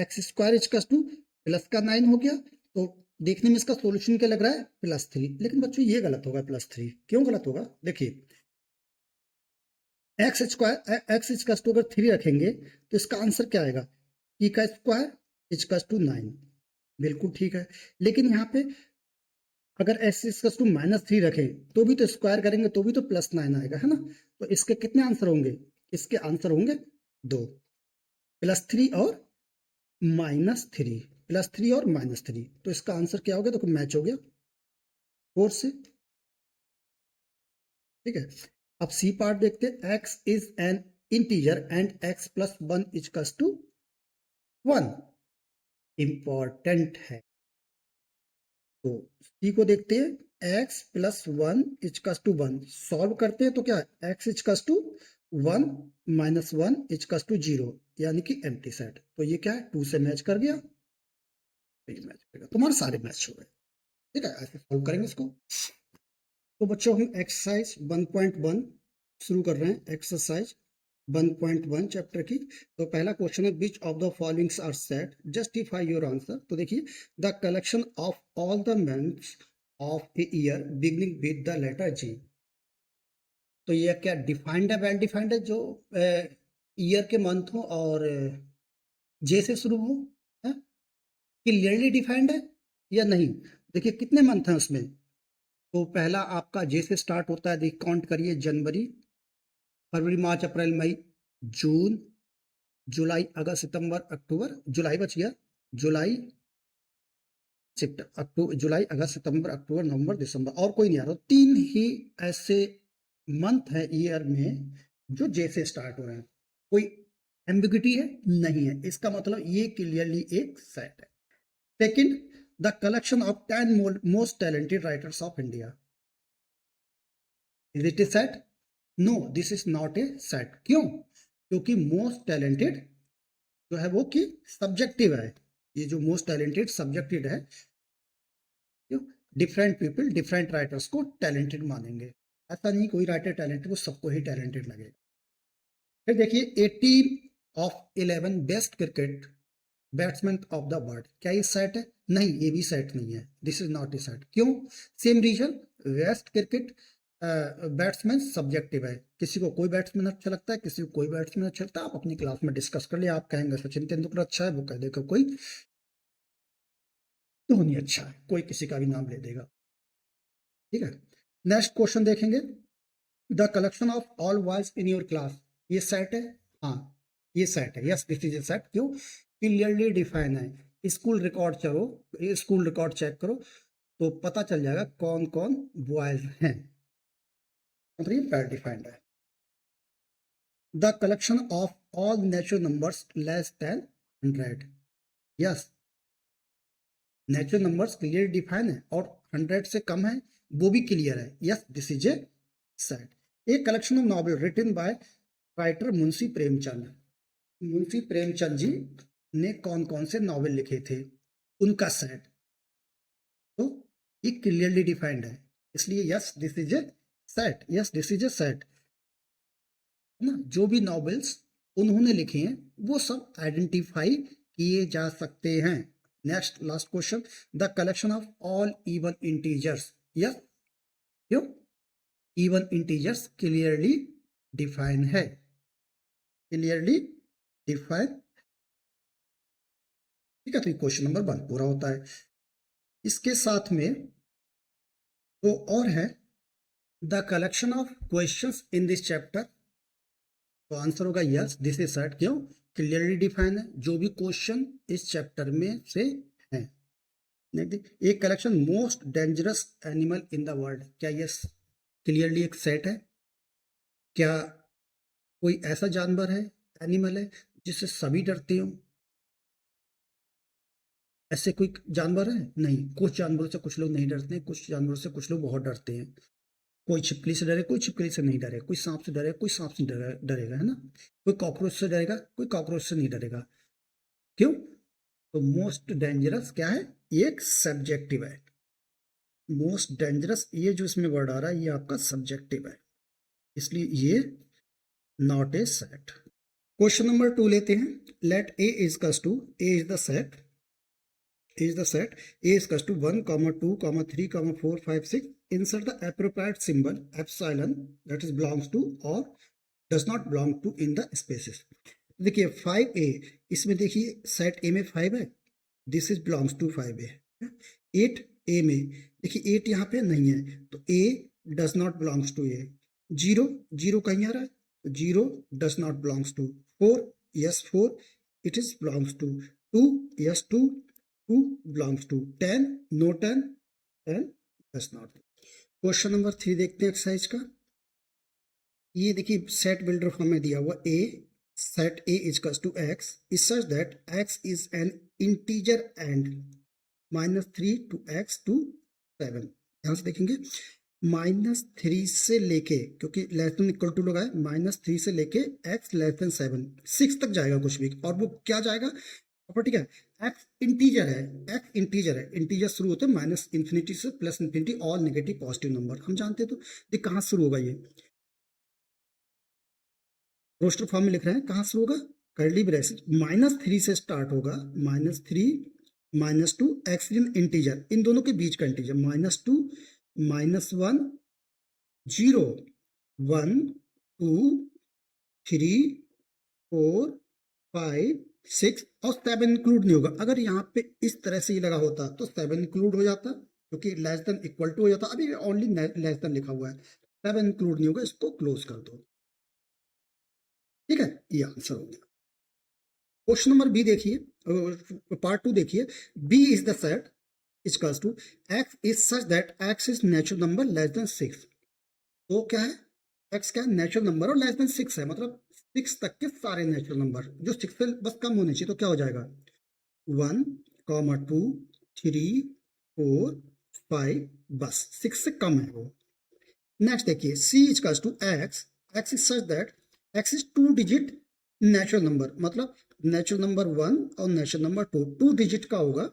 x² इक्वल्स टू प्लस का 9 हो गया। तो देखने में इसका सॉल्यूशन क्या लग रहा है, +3। लेकिन बच्चों ये गलत होगा, +3 क्यों गलत होगा, देखिए x इक्वल्स टू अगर 3 रखेंगे तो इसका आंसर क्या आएगा, p का स्क्वायर इक्वल्स टू 9। बिल्कुल ठीक है। लेकिन यहाँ पे अगर x इक्वल्स टू -3 रखें तो भी तो स्क्वायर करेंगे तो भी तो +9 आएगा, है ना। तो इसके कितने आंसर होंगे, इसके आंसर होंगे 2, +3 और -3, +3 और -3। तो इसका आंसर क्या हो गया, देखो मैच हो गया 4 से। ठीक है। अब सी पार्ट देखते हैं, x is an integer and x + 1 equals to 1। Important है। तो सी को देखते हैं, x + 1 इक्वल्स टू 1। सॉल्व करते हैं तो क्या है, x equals to 1 - 1 equals to 0, यानी कि एम्प्टी सेट। तो ये क्या है, 2 से मैच कर गया, तो ये मैच करेगा, तुम्हारे सारे मैच हो गए। ठीक है, ऐसे सॉल्व करेंगे इसको। तो बच्चों हम एक्सरसाइज 1.1 शुरू कर रहे हैं, एक्सरसाइज 1.1 चैप्टर की। तो पहला क्वेश्चन है, which of the followings are set, justify your answer. तो देखिए, the collection of all the months of a year beginning with the letter G. तो ये क्या डिफाइंड है, वेल डिफाइंड है, जो ईयर के मंथ हो और जे से शुरू हो, है, क्लियरली डिफाइंड है या नहीं। देखिए कितने मंथ हैं उसमें, तो पहला आपका जे से स्टार्ट होता है, देखिए काउंट करिए, जनवरी, फरवरी, मार्च, अप्रैल, मई, जून, जुलाई, अगस्त, सितंबर, अक्टूबर, जुलाई बच गया, जुलाई, जुलाई, अगस्त, सितंबर, अक्टूबर, नवंबर, दिसंबर, और कोई नहीं आ रहा। 3 ही ऐसे मंथ है ईयर में जो जे से स्टार्ट हो रहे हैं। कोई एम्बिग्यूटी है? नहीं है। इसका मतलब ये क्लियरली एक सेट है। Second, the collection of 10 most talented writers of India. Is it a set? No, this is not a set. क्यों? क्योंकि मोस्ट टैलेंटेड जो है वो कि सब्जेक्टिव है। ये जो मोस्ट टैलेंटेड सब्जेक्टिव है, डिफरेंट पीपल डिफरेंट राइटर्स को टैलेंटेड मानेंगे। ऐसा नहीं कोई राइटर टैलेंटेड वो सबको ही टैलेंटेड लगेगा। फिर देखिए 18 of 11 best cricket batsman of the world, क्या ये सेट है? नहीं, ये भी सेट नहीं है। This is not a set. क्यों? Same reason, best cricket batsman subjective है। किसी को कोई बैट्समैन अच्छा लगता है, किसी को कोई बैट्समैन अच्छा लगता है। आप अपनी क्लास में डिस्कस कर लिया, आप कहेंगे सचिन तेंदुलकर अच्छा है, वो कह देगा कोई धोनी अच्छा है, कोई किसी का भी नाम ले देगा। ठीक है, नेक्स्ट क्वेश्चन देखेंगे। The collection of all boys in your class, ये सेट है? हाँ, ये सेट है। Yes, this is a set. क्यों? क्लियरली डिफाइन है। स्कूल रिकॉर्ड चलो, स्कूल रिकॉर्ड चेक करो तो पता चल जाएगा कौन कौन बॉयज हैं, मतलब ये पैर डिफाइंड है। The collection of all natural numbers less than 100, yes, natural numbers clear define है और 100 से कम है वो भी क्लियर है। Yes, this is a set. A collection of novel written by writer Munshi Premchand. Munshi Premchand ji ने कौन कौन से नॉवेल लिखे थे, उनका सेट, तो ये क्लियरली डिफाइंड है, इसलिए yes this is a set. Yes, this is a set ना। जो भी नॉवेल्स उन्होंने लिखे हैं वो सब आइडेंटिफाई किए जा सकते हैं। Next last question, the collection of all even integers, yes, क्यों? इवन इंटीजर्स क्लियरली डिफाइन है, क्लियरली डिफाइन। ठीक है, तो क्वेश्चन नंबर 1 पूरा होता है। इसके साथ में तो और है, the collection of questions in this chapter, तो आंसर होगा यस, दिस इज सेट। क्यों? क्लियरली डिफाइन है, जो भी क्वेश्चन इस चैप्टर में से है। एक collection most dangerous animal in the world, क्या यस क्लियरली एक सेट है? क्या कोई ऐसा जानवर है, एनिमल है जिससे सभी डरते हो? ऐसे कोई जानवर है? नहीं, कुछ जानवरों से कुछ लोग नहीं डरते हैं, कुछ जानवरों से कुछ लोग बहुत डरते हैं। कोई छिपकली से डरे, कोई छिपकली से नहीं डरे, कोई सांप से डरे, कोई सांप से डरेगा, है ना। कोई कॉकरोच से डरेगा, कोई कॉकरोच से नहीं डरेगा। क्यों? तो मोस्ट डेंजरस क्या है? ये एक सब्जेक्टिव है। मोस्ट डेंजरस, ये जो इसमें वर्ड आ रहा है ये आपका सब्जेक्टिव है, इसलिए ये not a set. Question number 2 लेते हैं। लेट ए इज कस to, A is the set, is the set a is equals to 1, 2, 3, 4, 5, 6. Insert the appropriate symbol epsilon that is belongs to or does not belong to in the spaces. देखिए 5a, इसमें देखिए set a में 5 है, this is belongs to 5a। 8a में देखिए 8 यहाँ पे नहीं है तो a does not belongs to a। 0 0 कहीं आ रहा है तो 0 does not belongs to. 4 yes 4 it is belongs to. 2 yes 2 2 belongs to। 10 no 10 10 does not। Question number 3 देखते हैं एक्सरसाइज का। ये देखिए सेट बिल्डर फॉर्म में दिया हुआ A, set A is equals to X is such that X is an integer and -3 to X to 7। ध्यान से देखेंगे -3 से लेके, क्योंकि लेस देन इक्वल टू लगा है, -3 से लेके एक्स लेस देन 7 6 तक जाएगा कुछ भी, और वो क्या जाएगा प्रॉपर्टी क्या है? एक्स इंटीजर है, एक्स इंटीजर है, इंटीजर शुरू होते हैं माइनस इन्फिनिटी से plus infinity, all negative positive number हम जानते हैं। तो ये कहाँ शुरू होगा? ये रोस्टर फॉर्म में लिख रहे हैं, कहाँ शुरू होगा? कर्ली ब्रेसेस -3 से स्टार्ट होगा, -3 -2 एक्स इंटीजर, इन दोनों के बीच का इंटीजर, -2 -1 0 1 2 3 4 5 6 और 7 इंक्लूड नहीं होगा। अगर यहाँ पे इस तरह से ही लगा होता तो 7 इंक्लूड हो जाता, क्योंकि लेस देन इक्वल टू हो जाता, अभी ओनली लेस देन लिखा हुआ है, तब इंक्लूड नहीं होगा, इसको क्लोज कर दो। ठीक है, ये आंसर हो गया। क्वेश्चन नंबर बी देखिए, पार्ट 2 देखिए। B is the set equals to X is such that X is natural number less than 6। तो क्या है, एक्स क्या है, नेचुरल नंबर और लेस देन 6 है, मतलब 6 तक के सारे नेचुरल नंबर जो 6 से बस कम होने चाहिए। तो क्या हो जाएगा, 1, 2, 3, 4, 5, बस 6 से कम है वो। नेक्स्ट देखिए, C equals to X, X is such that X is 2 digit natural number, मतलब नेचुरल नंबर 1 और नेचुरल नंबर 2 डिजिट का होगा,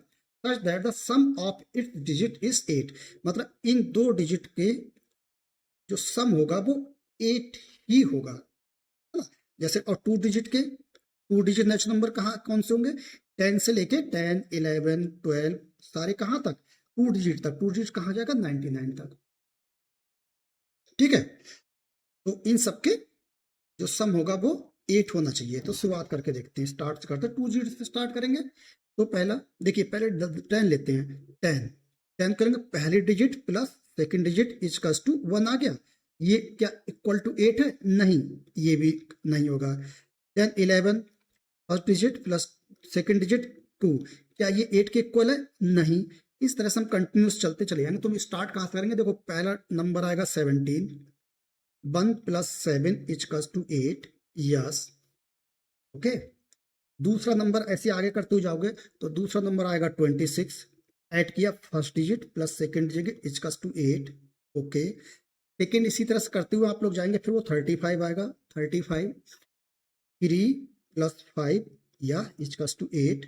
such that the sum of its digit is 8, मतलब इन 2 डिजिट के जो सम होगा वो 8 ही होगा, है ना। जैसे और 2 डिजिट नेचुरल नंबर कहाँ कौन से होंगे, 10 से लेके 10, 11, 12 सारे कहाँ तक, 2 डिजिट तक। 2 डिजिट कहाँ जाएगा, 99 तक। ठीक है, तो इन सबके जो सम होगा वो 8 होना चाहिए। तो शुरुआत करके देखते हैं, स्टार्ट करते हैं 2 डिजिट से स्टार्ट करेंगे। तो पहला देखिए, पहले 10 लेते हैं, 10 करेंगे, पहली digit plus second digit equals to 1 आ गया। ये क्या इक्वल टू 8 है, नहीं, ये भी नहीं होगा। 10, 11 first digit plus second digit 2, क्या ये 8 के इक्वल है, नहीं। इस तरह से हम कंटिन्यूस चलते चले जाएंगे। तो हम स्टार्ट कहाँ से करेंगे, देखो पहला नंबर आएगा 17, 1 plus 7 equals to 8, yes, okay. दूसरा नंबर ऐसे आगे करते हुए जाओगे तो दूसरा नंबर आएगा 26, ऐड किया first digit plus second digit equals to 8, okay. लेकिन इसी तरह से करते हुए आप लोग जाएंगे, फिर वो 35 आएगा, 35, 3 प्लस 5 या इक्वल्स टू 8,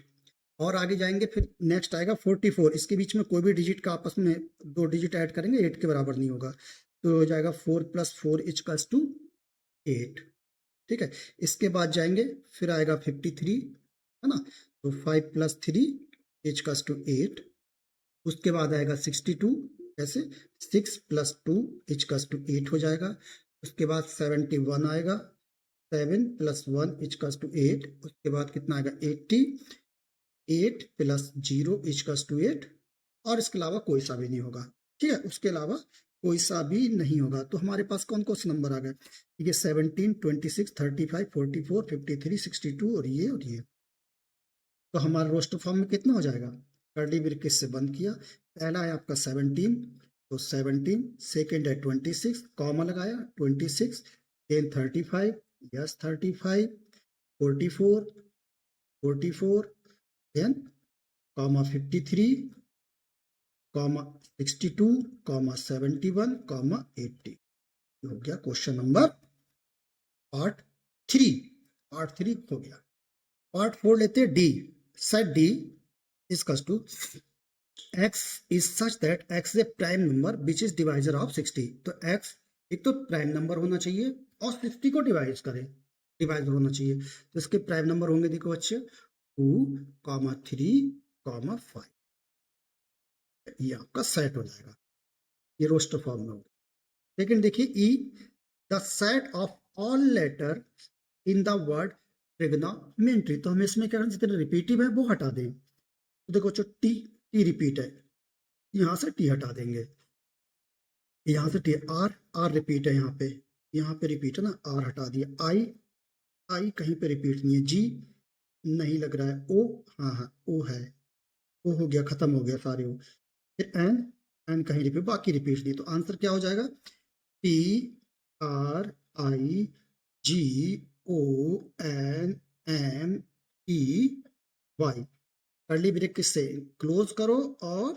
और आगे जाएंगे, फिर नेक्स्ट आएगा 44। इसके बीच में कोई भी डिजिट का आपस में 2 डिजिट ऐड करेंगे 8 के बराबर नहीं होगा, तो हो जाएगा 4 प्लस 4 इक्वल्स टू 8। ठीक है, इसके बाद जाएंगे, फिर आएगा 53, है ना, तो 5 प्लस 3 इक्वल्स टू 8। उसके बाद आएगा 62, कैसे, 6 प्लस 2 इक्वल्स टू 8 हो जाएगा। उसके बाद 71 आएगा, 7 प्लस 1 इक्वल्स टू 8। उसके बाद कितना आएगा 80, 8 प्लस 0 इक्वल्स टू 8, और इसके अलावा कोई सा भी नहीं होगा। ठीक है, उसके अलावा कोई सा भी नहीं होगा। तो हमारे पास कौन कौन से नंबर आ गए, ये 17, 26, 35, 44, 53, 62 और ये। तो हमारा रोस्टर फॉर्म में कितना हो जाएगा, कर्ली ब्रैकेट से बंद किया, पहला है आपका 17, तो 17, सेकेंड है 26, कॉमा लगाया 26, then 35, yes 35, 44, 44, then comma 53, comma 62, comma 71, comma 80। हो गया क्वेश्चन नंबर पार्ट 3। पार्ट 3 हो गया। पार्ट 4 लेते हैं, D. Set D equals to x is such that x is a prime number which is divisor of 60। तो x एक तो prime number होना चाहिए और 60 को डिवाइजर होना चाहिए। तो इसके प्राइम नंबर होंगे, देखो बच्चे, 2, 3, 5, ये आपका सेट हो जाएगा, ये रोस्टर फॉर्म में होगा। लेकिन देखिए E, the set of all letter in the word trigonometry. तो हमें इसमें क्या करना, जितने रिपीटिव है वो हटा दें। तो देखो जो टी रिपीट है, यहाँ से टी हटा देंगे, यहाँ से टी, आर रिपीट है, यहाँ पे रिपीट है ना, आर हटा दिया, आई कहीं पे रिपीट नहीं है, जी नहीं लग रहा है, ओ हाँ ओ है, ओ हो गया, खत्म हो गया सारे ओ। फिर एन कहीं रिपीट, बाकी रिपीट नहीं। तो आंसर क्या हो जाएगा, T R I G O N M E Y. Curly break से क्लोज करो और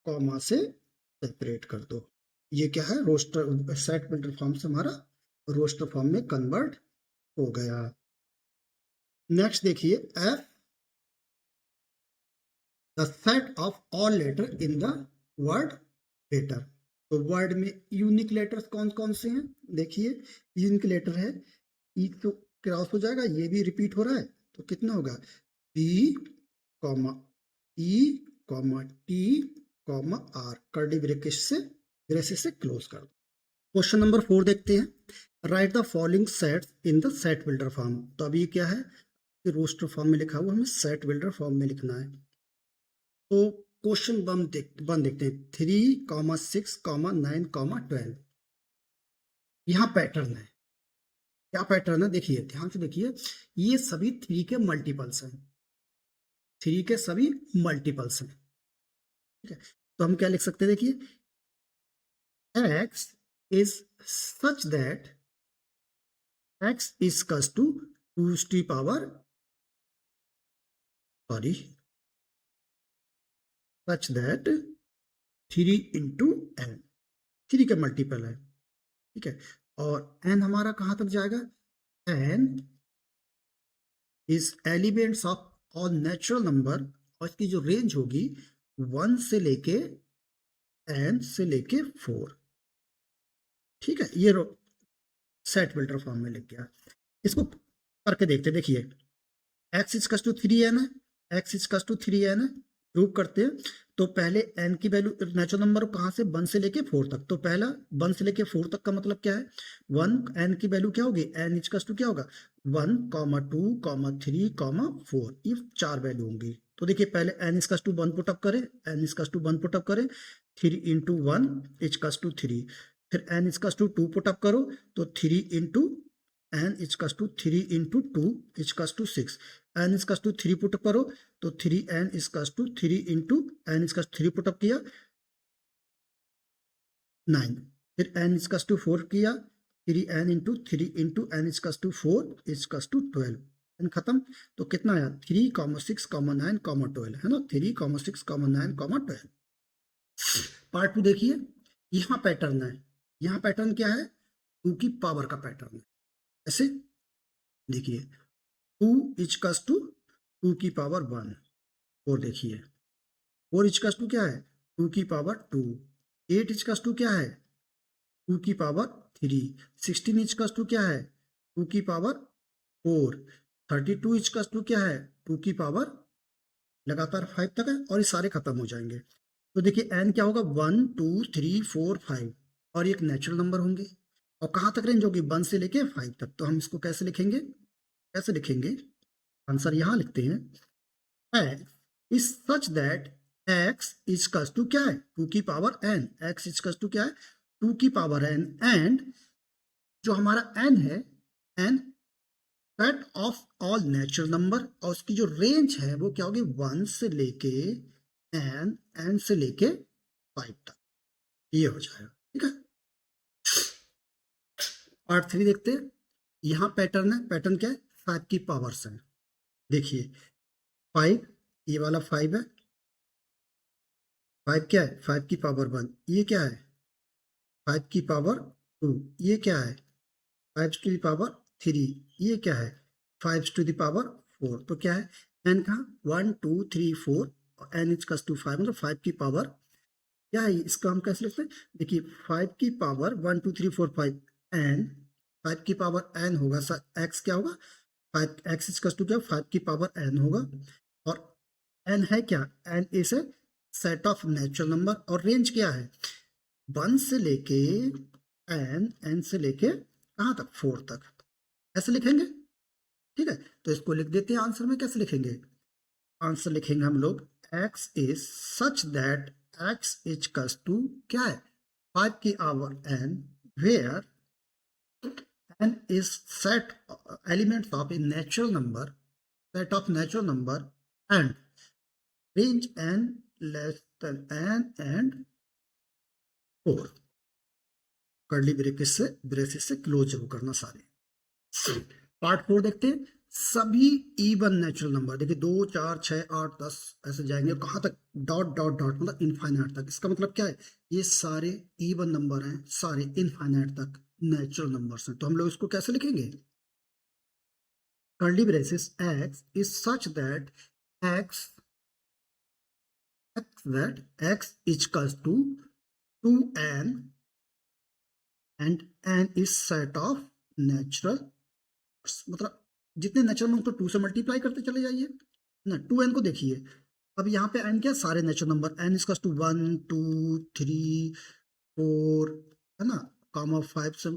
कॉमा से सेपरेट कर दो। ये क्या है, रोस्टर सेट बिल्डर फॉर्म से हमारा रोस्टर फॉर्म में कन्वर्ट हो गया। नेक्स्ट देखिए, F, the set of all letter in the word letter. तो वर्ड में यूनिक लेटर्स कौन कौन से हैं, देखिए यूनिक लेटर है, ई तो क्रॉस हो जाएगा, ये भी रिपीट हो रहा है, तो कितना होगा, P comma E comma T comma R, curly braces से क्लोज कर दो। क्वेश्चन नंबर 4 देखते हैं, write the following sets in the set builder form. तो अभी क्या है, रोस्टर फॉर्म में लिखा हुआ, हमें सेट बिल्डर फॉर्म में लिखना है। तो क्वेश्चन वन देखते हैं 3, 6, 9, 12। यहाँ पैटर्न है। क्या पैटर्न है देखिए, ध्यान से देखिए, ये सभी 3 के मल्टीपल्स हैं। 3 के सभी मल्टीपल्स हैं। ठीक है, तो हम क्या लिख सकते हैं देखिए, x is such that x is equals to 2 to the power such that 3 into n 3 के मल्टीपल है। ठीक है, और n हमारा कहां तक जाएगा, n is elements of all natural number, और इसकी जो रेंज होगी 1 से लेके n से लेके 4। ठीक है, ये सेट बिल्डर फॉर्म में लिख गया। इसको करके देखते, देखिए x इज टू 3n है, x इज टू 3n है, प्रूव करते हैं। तो पहले n की वैल्यू नेचुरल नंबर कहां से, 1 से लेके 4 तक। तो पहला 1 से लेके 4 तक का मतलब क्या है, 1 n की वैल्यू क्या होगी, n इज टू क्या होगा, 1, 2, 3, 4, ये 4 वैल्यू होंगी। तो देखिए पहले n इज टू 1 पुटअप करें, n इज टू 1 पुटअप करें, 3 इंटू 1 इज टू 3, फिर n इज टू 2 पुटअप करो, तो 3 into n is to 3 into 2 is to 6, n is to 3 put up करो, तो 3n is to 3 into n is 3 put up किया 9, फिर n is to 4 किया, 3n into 3 into n is to 4 is to 12, n खत्म। तो कितना आया, 3, 6, 9, 12 है ना, 3, 6, 9, 12। पार्ट 2 देखिए, यहाँ पैटर्न है। यहाँ पैटर्न क्या है, 2 की पावर का पैटर्न है। ऐसे देखिए 2 इज टू 2 की पावर 1, और देखिए 4 इज टू क्या है, 2 की पावर 2, 8 इज टू क्या है, 2 की पावर 3, 16 इज टू क्या है, 2 की पावर 4, 32 इज टू क्या है, 2 की पावर लगातार 5 तक है, और ये सारे खत्म हो जाएंगे। तो देखिए n क्या होगा, 1, 2, 3, 4, 5, और ये एक नेचुरल नंबर होंगे, और कहां तक रेंज होगी, 1 से लेके 5 तक। तो हम इसको कैसे लिखेंगे, कैसे लिखेंगे, आंसर यहां लिखते हैं, x is such that x is equals to क्या है, 2 की power n, x is equals to क्या है, 2 की पावर n, एंड जो हमारा n है, n set of all natural number, और उसकी जो रेंज है वो क्या होगी, 1 से लेके n से लेके 5 तक, ये हो जाएगा। ठीक है, पार्ट 3 देखते हैं। यहां पैटर्न है, पैटर्न क्या है, 5 की पावर्स है। देखिए 5, ये वाला 5 है, 5 क्या है, 5 की पावर 1, ये क्या है, 5 की पावर 2, ये क्या है, 5 टू द पावर 3, ये क्या है, 5 टू द पावर 4। तो क्या है, n का 1, 2, 3, 4, और n इज टू 5, मतलब 5 की पावर क्या है, इसका हम कैसे लिखते हैं, देखिए 5 की पावर 1, 2, 3, 4, 5, n, 5 की पावर n होगा, सर x क्या होगा, 5 x इज टू क्या, 5 की पावर n होगा, और n है क्या, n is a set of natural number, और रेंज क्या है, 1 से लेके n से लेके कहां तक, 4 तक। ऐसे लिखेंगे। ठीक है, तो इसको लिख देते हैं आंसर में, कैसे लिखेंगे, आंसर लिखेंगे हम लोग, x is such that x is to क्या है, 5 की power n, where n is set elements of a natural number, set of natural number, and range n less than n and 4, curly braces से close जरूर करना सारे। Part 4 देखते हैं, सभी इवन नेचुरल नंबर, देखिए 2, 4, 6, 8, 10 ऐसे जाएंगे, कहां तक, डॉट डॉट डॉट, मतलब इनफाइनाइट तक। इसका मतलब क्या है, ये सारे इवन नंबर हैं, सारे इनफाइनाइट तक नेचुरल नंबर्स हैं। तो हम लोग इसको कैसे लिखेंगे, curly braces x is such that x is equals to 2n and n is set of natural, मतलब जितने नेचुरल नंबर तो 2 से मल्टीप्लाई करते चले जाइए ना। 2n को देखिए, अब यहाँ पे n क्या, सारे natural number, n is to 1, 2, 3, 4 है ना, कामा 5 से,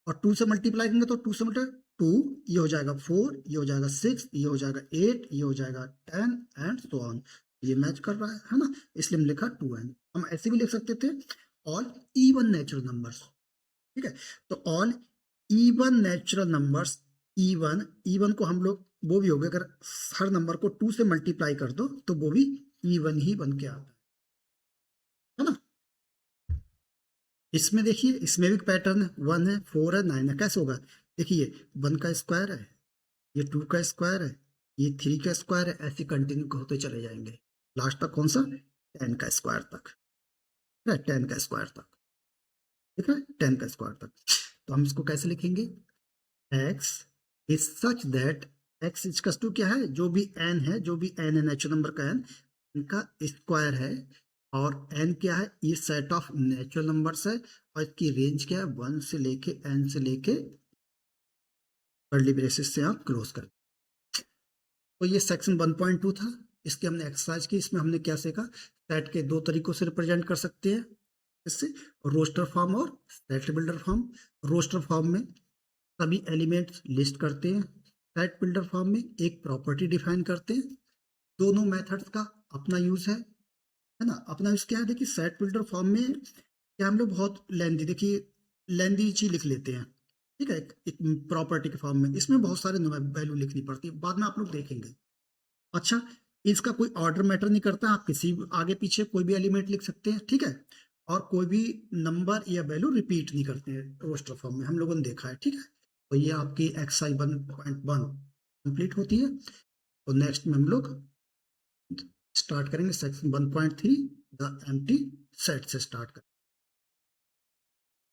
और 2 से मल्टीप्लाई करेंगे तो 2 से मल्टीप्लाई 2, ये हो जाएगा 4, ये हो जाएगा 6, ये हो जाएगा 8, ये हो जाएगा 10 एंड सो ऑन। ये मैच कर रहा है ना, इसलिए हम लिखा 2n। हम ऐसे भी लिख सकते थे ऑल इवन नेचुरल नंबर्स, ठीक है। तो all even natural numbers, even even को हम लोग वो भी हो गया, अगर हर नंबर को 2 से मल्टीप्लाई कर दो तो वो भी इवन ही बन के आता है ना। इसमें देखिए, इसमें भी पैटर्न है, 1 है, 4 है, 9 है। कैसे होगा, देखिए 1 का स्क्वायर है, ये 2 का स्क्वायर है, ये 3 का स्क्वायर है, ऐसे कंटिन्यू होते चले जाएंगे लास्ट तक कौन सा, 10 का स्क्वायर तक, ठीक है, 10 का स्क्वायर तक, ठीक है, 10 का स्क्वायर तक। तो हम इसको कैसे लिखेंगे, x is such that x equals to क्या है, जो भी n है, जो भी n है नेचुरल नंबर का n, इनका स्क्वायर है, और n क्या है, ये सेट ऑफ नेचुरल नंबर्स है, और इसकी रेंज क्या है, 1 से लेके n से लेके कर्ली ब्रेसेस से आप क्लोज कर। तो ये सेक्शन 1.2 था, इसके हमने एक्सरसाइज की, इसमें हमने क्या सीखा, सेट के दो तरीकों से रिप्रेजेंट कर सकते हैं, इससे रोस्टर फॉर्म और set builder form. Roster form में सभी एलिमेंट्स लिस्ट करते हैं, सेट बिल्डर फॉर्म में एक प्रॉपर्टी डिफाइन करते हैं। दोनों मेथड्स का अपना यूज है ना। अपना यूज क्या है, देखिए सेट बिल्डर फॉर्म में क्या हम लोग बहुत लेंदी, देखिए लेंदी चीज लिख लेते हैं, ठीक है, एक प्रॉपर्टी के फॉर्म में, इसमें बहुत सारे वैल्यू लिखनी पड़ती है, बाद में आप लोग देखेंगे। अच्छा, इसका कोई ऑर्डर मैटर नहीं करता, आप किसी आगे पीछे कोई भी एलिमेंट लिख सकते हैं, ठीक है, और कोई भी नंबर या वैल्यू रिपीट नहीं करते हैं रोस्टर फॉर्म में, हम लोगों ने देखा है, ठीक है। तो ये आपकी एक्सरसाइज 1.1 कंप्लीट होती है। तो नेक्स्ट में हम लोग स्टार्ट करेंगे सेक्शन 1.3 द एम्प्टी सेट से स्टार्ट करेंगे।